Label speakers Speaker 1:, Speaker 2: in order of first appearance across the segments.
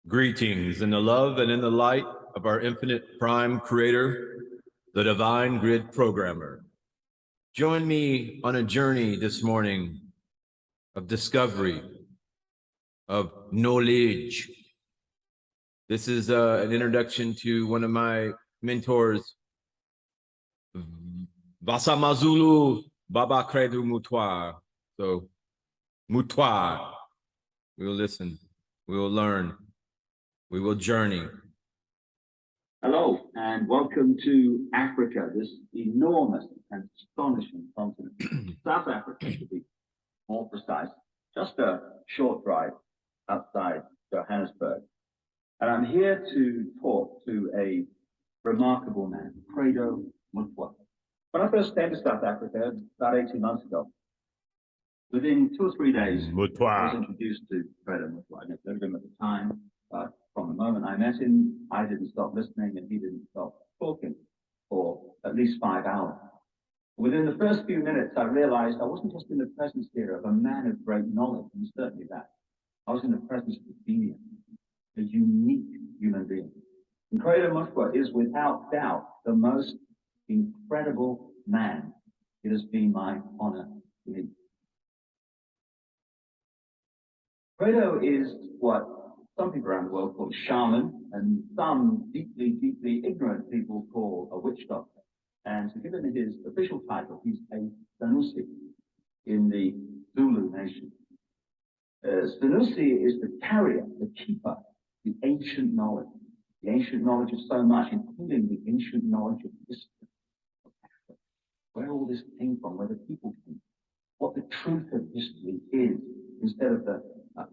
Speaker 1: Greetings in the love and in the light of our infinite prime creator, the divine grid programmer. Join me on a journey this morning of discovery, of knowledge. This is an introduction to one of my mentors, Vasamazulu Baba Credo Mutwa. So, Mutwa. We will listen, we will learn, we will journey.
Speaker 2: Hello, and welcome to Africa, this enormous and astonishing continent. South Africa, to be more precise, just a short drive outside Johannesburg. And I'm here to talk to a remarkable man, Credo Mutwa. When I first came to South Africa about 18 months ago, within 2 or 3 days, I was introduced to Credo Mutwa. I never heard of him at the time, but from the moment I met him, I didn't stop listening and he didn't stop talking for at least 5 hours. Within the first few minutes, I realized I wasn't just in the presence here of a man of great knowledge, and certainly that. I was in the presence of a genius, a unique human being. And Credo Mutwa is without doubt the most incredible man it has been my honor to meet. Credo is what some people around the world call a shaman, and some deeply, deeply ignorant people call a witch doctor. And to give him his official title, he's a Sanusi in the Zulu nation. Sanusi is the carrier, the keeper, the ancient knowledge of so much, including the ancient knowledge of history, of Africa, where all this came from, where the people came from, what the truth of history is, instead of the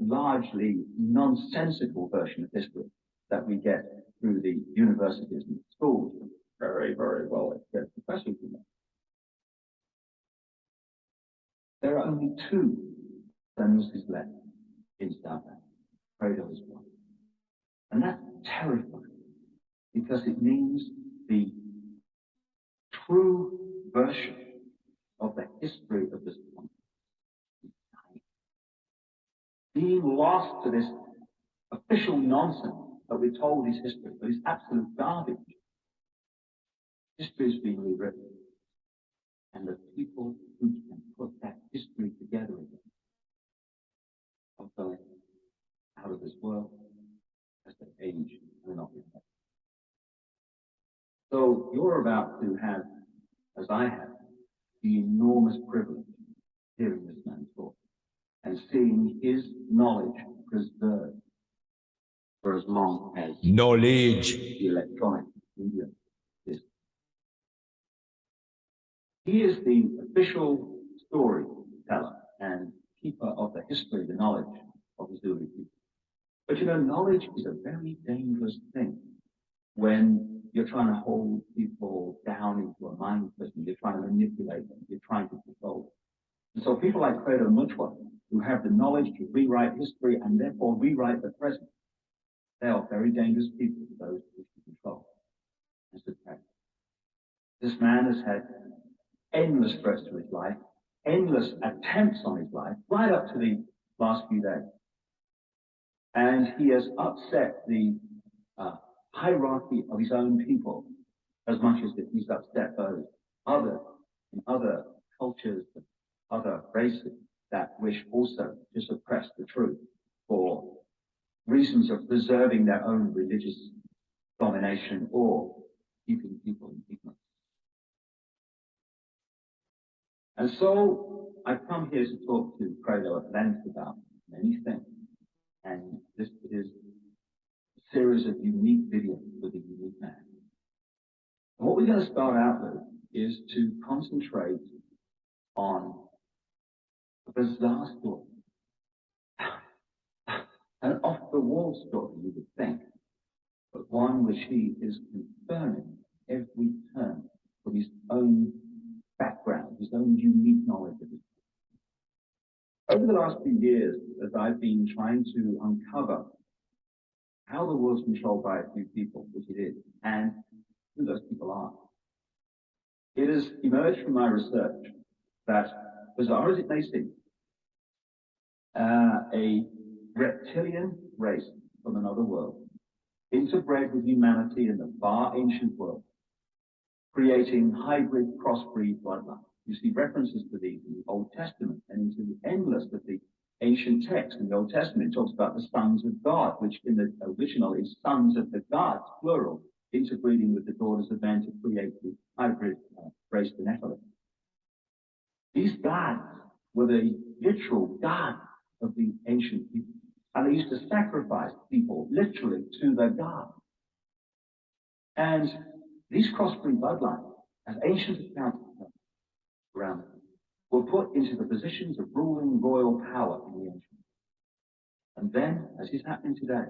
Speaker 2: largely nonsensical version of history that we get through the universities and schools, very, very well educated professors. There are only 2 Sanusis left in South Africa. Credo is one. And that's terrifying, because it means the true version of the history of this country being lost to this official nonsense that we're told is history, but it's absolute garbage. History is being rewritten, and the people who can put that history together again are going out of this world as they age and not reflect. So you're about to have, as I have, the enormous privilege of hearing this man talk and seeing his knowledge preserved for as long as
Speaker 1: knowledge
Speaker 2: the electronic media is. He is the official storyteller and keeper of the history, the knowledge of the Zulu people. But you know, knowledge is a very dangerous thing when you're trying to hold people down into a mind prison, you're trying to manipulate them, you're trying to control them. And so people like Credo Mutwa, who have the knowledge to rewrite history and therefore rewrite the present, they are very dangerous people to those who wish to control and subtract. This man has had endless threats to his life, endless attempts on his life, right up to the last few days. And he has upset the hierarchy of his own people as much as he's upset those others in other cultures, other races that wish also to suppress the truth for reasons of preserving their own religious domination or keeping people in ignorance. And so I've come here to talk to Credo at length about many things. And this is a series of unique videos with a unique man. And what we're going to start out with is to concentrate on a bizarre story. An off-the-wall story, you would think, but one which he is confirming every turn from his own background, his own unique knowledge of it. Over the last few years, as I've been trying to uncover how the world's controlled by a few people, which it is, and who those people are, it has emerged from my research that, bizarre as it may seem, a reptilian race from another world, interbred with humanity in the far ancient world, creating hybrid crossbreed bloodlines. You see references to these in the Old Testament and into the endless of the ancient texts. In the Old Testament, it talks about the sons of God, which in the original is sons of the gods, plural, interbreeding with the daughters of men to create the hybrid race, the Nephilim. These gods were the literal gods of the ancient people. And they used to sacrifice people literally to their god. And these crossbreed bloodlines, as ancient accounts around them, were put into the positions of ruling royal power in the ancient. And then, as is happening today,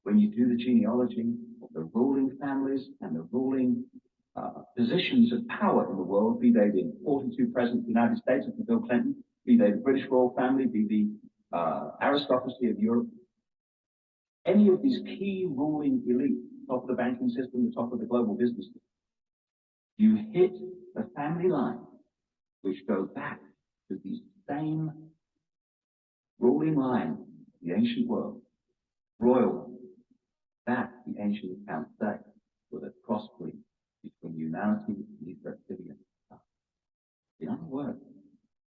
Speaker 2: when you do the genealogy of the ruling families and the ruling positions of power in the world, be they the 42 presidents of the United States under Bill Clinton, be they the British royal family, be the aristocracy of Europe, any of these key ruling elites, top of the banking system, the top of the global business system, you hit the family line, which go back to these same ruling lines of the ancient world, royal, that the ancient accounts say were the crossbreed between humanity and these reptilian. In other words,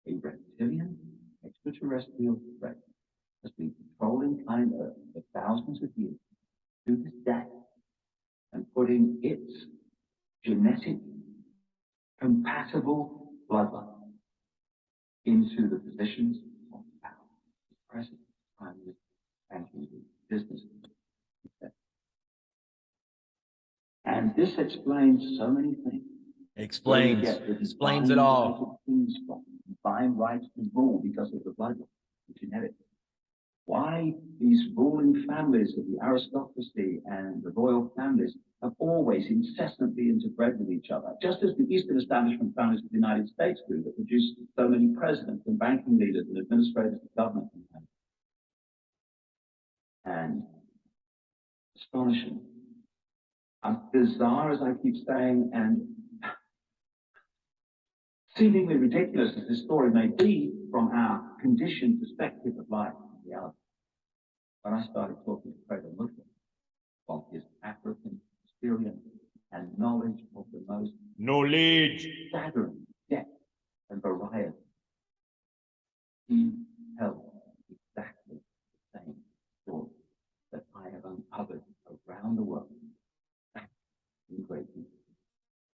Speaker 2: a reptilian extraterrestrial race has been controlling planet Earth for thousands of years to this day and putting its genetic compatible bloodline into the positions of power, president, prime minister, banking, business, etc. And this explains so many things.
Speaker 1: Explains it all.
Speaker 2: Divine rights to rule because of the bloodline, the genetics. Why these ruling families of the aristocracy and the royal families have always incessantly interbred with each other, just as the Eastern establishment families of the United States do, that produce so many presidents and banking leaders and administrators of government. And astonishing, and bizarre, as I keep saying, and seemingly ridiculous as this story may be from our conditioned perspective of life and reality. When I started talking to Credo Mutwa of his African experience and knowledge of the most staggering depth and variety, he held exactly the same story that I have uncovered around the world in great detail.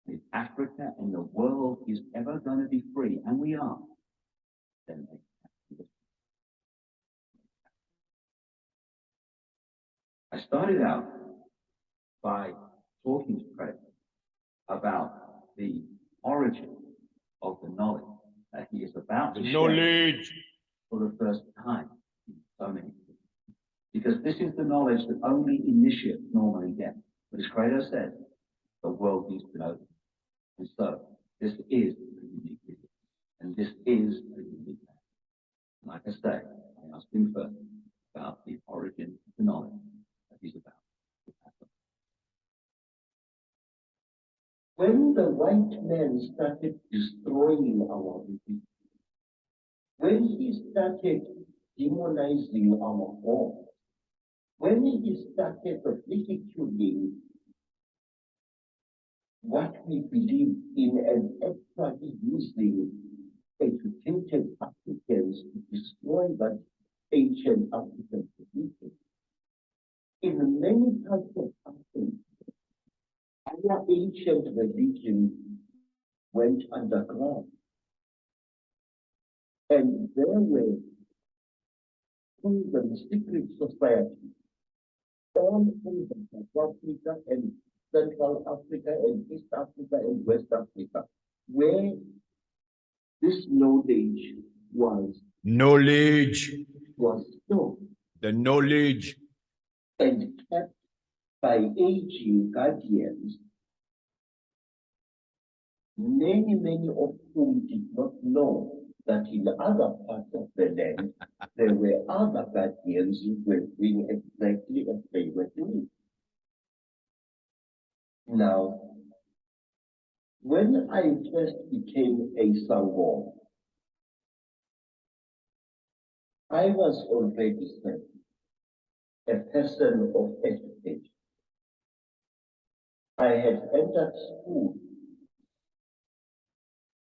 Speaker 2: If Africa and the world is ever going to be free, and we are, then they have to be. I started out by talking to Credo about the origin of the knowledge that he is about to share for the first time in so many people. Because this is the knowledge that only initiates normally get. But as Credo said, the world needs to know this. And so, this is a unique video. And this is a unique man. Like I say, I asked him first about the origin of the knowledge that he's about to pass on.
Speaker 3: When the white man started destroying our religion, when he started demonizing our God, when he started ridiculing what we believe in and actually using educated Africans to destroy that ancient African tradition. In many parts of Africa, our ancient religion went underground. And there were, through the secret society, all over South Africa and Central Africa and East Africa and West Africa, where this knowledge was stored
Speaker 1: The knowledge.
Speaker 3: and kept by aging guardians, many of whom did not know that in other parts of the land there were other guardians who were doing exactly as they were doing. Now, when I first became a Sangoma, I was already set a person of education. I had entered school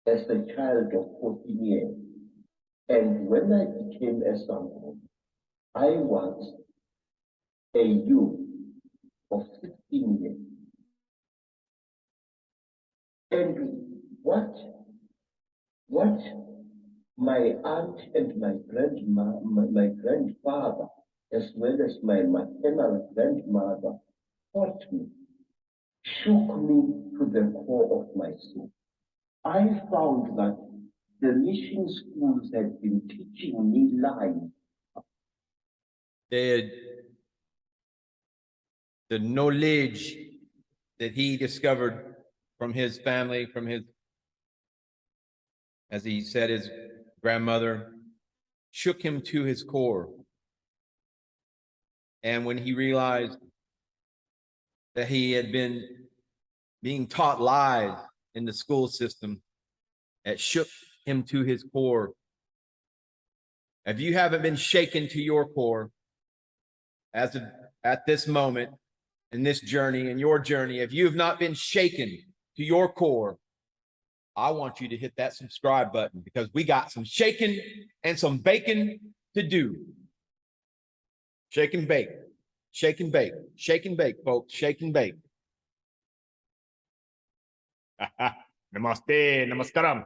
Speaker 3: as a child of 14 years, and when I became a sample, I was a youth of 16 years. And what my aunt and my grandfather, as well as my maternal grandmother, taught me, shook me to the core of my soul. I found that the mission schools had been teaching me lies.
Speaker 1: The knowledge that he discovered from his family, from his, as he said, his grandmother, shook him to his core. And when he realized that he had been being taught lies in the school system, it shook him to his core. If you haven't been shaken to your core at this moment, in this journey, in your journey, if you have not been shaken to your core, I want you to hit that subscribe button, because we got some shaking and some baking to do. Shake and bake, shake and bake, shake and bake, folks, shake and bake.
Speaker 4: Namaste, namaskaram.